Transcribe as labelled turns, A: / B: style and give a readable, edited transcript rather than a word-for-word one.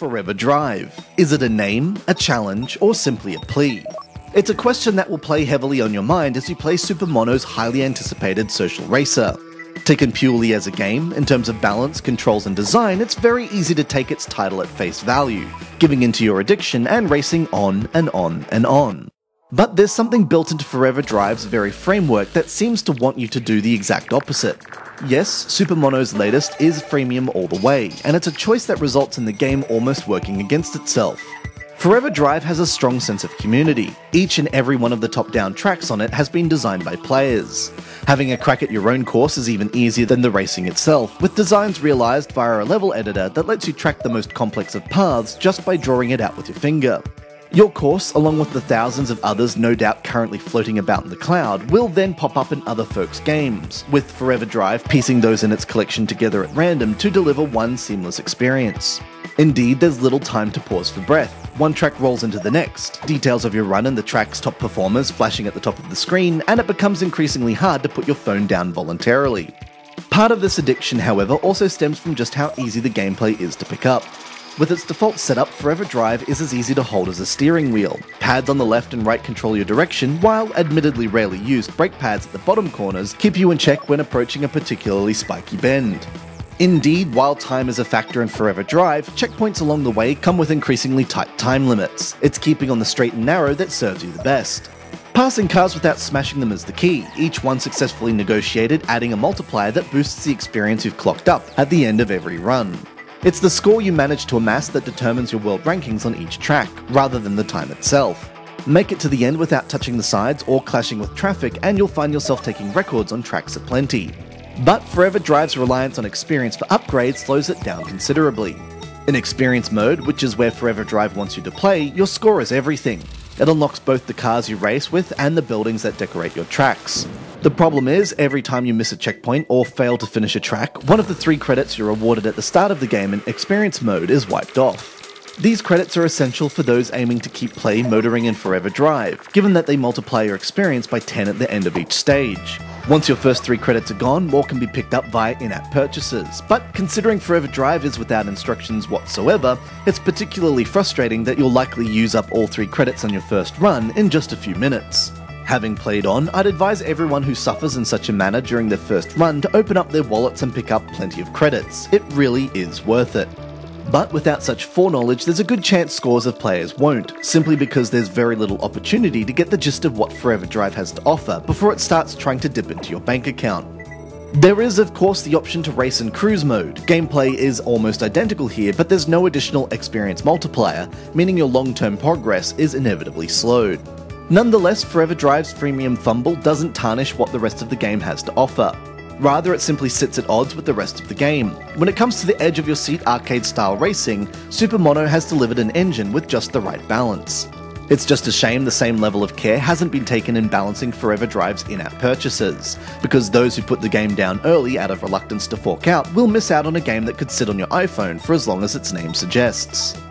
A: Forever Drive. Is it a name, a challenge, or simply a plea? It's a question that will play heavily on your mind as you play Supermono's highly anticipated social racer. Taken purely as a game, in terms of balance, controls, and design, it's very easy to take its title at face value, giving into your addiction and racing on and on and on. But there's something built into Forever Drive's very framework that seems to want you to do the exact opposite. Yes, Supermono's latest is freemium all the way, and it's a choice that results in the game almost working against itself. Forever Drive has a strong sense of community. Each and every one of the top-down tracks on it has been designed by players. Having a crack at your own course is even easier than the racing itself, with designs realised via a level editor that lets you track the most complex of paths just by drawing it out with your finger. Your course, along with the thousands of others no doubt currently floating about in the cloud, will then pop up in other folks' games, with Forever Drive piecing those in its collection together at random to deliver one seamless experience. Indeed, there's little time to pause for breath. One track rolls into the next, details of your run and the track's top performers flashing at the top of the screen, and it becomes increasingly hard to put your phone down voluntarily. Part of this addiction, however, also stems from just how easy the gameplay is to pick up. With its default setup, Forever Drive is as easy to hold as a steering wheel. Pads on the left and right control your direction, while admittedly rarely used brake pads at the bottom corners keep you in check when approaching a particularly spiky bend. Indeed, while time is a factor in Forever Drive, checkpoints along the way come with increasingly tight time limits. It's keeping on the straight and narrow that serves you the best. Passing cars without smashing them is the key, each one successfully negotiated adding a multiplier that boosts the experience you've clocked up at the end of every run. It's the score you manage to amass that determines your world rankings on each track, rather than the time itself. Make it to the end without touching the sides or clashing with traffic and you'll find yourself taking records on tracks aplenty. But Forever Drive's reliance on experience for upgrades slows it down considerably. In Experience Mode, which is where Forever Drive wants you to play, your score is everything. It unlocks both the cars you race with and the buildings that decorate your tracks. The problem is, every time you miss a checkpoint or fail to finish a track, one of the 3 credits you're awarded at the start of the game in Experience Mode is wiped off. These credits are essential for those aiming to keep play motoring in Forever Drive, given that they multiply your experience by 10 at the end of each stage. Once your first 3 credits are gone, more can be picked up via in-app purchases, but considering Forever Drive is without instructions whatsoever, it's particularly frustrating that you'll likely use up all 3 credits on your first run in just a few minutes. Having played on, I'd advise everyone who suffers in such a manner during their first run to open up their wallets and pick up plenty of credits. It really is worth it. But without such foreknowledge, there's a good chance scores of players won't, simply because there's very little opportunity to get the gist of what Forever Drive has to offer before it starts trying to dip into your bank account. There is, of course, the option to race in cruise mode. Gameplay is almost identical here, but there's no additional experience multiplier, meaning your long-term progress is inevitably slowed. Nonetheless, Forever Drive's freemium fumble doesn't tarnish what the rest of the game has to offer. Rather, it simply sits at odds with the rest of the game. When it comes to the edge-of-your-seat arcade-style racing, Supermono has delivered an engine with just the right balance. It's just a shame the same level of care hasn't been taken in balancing Forever Drive's in-app purchases, because those who put the game down early out of reluctance to fork out will miss out on a game that could sit on your iPhone for as long as its name suggests.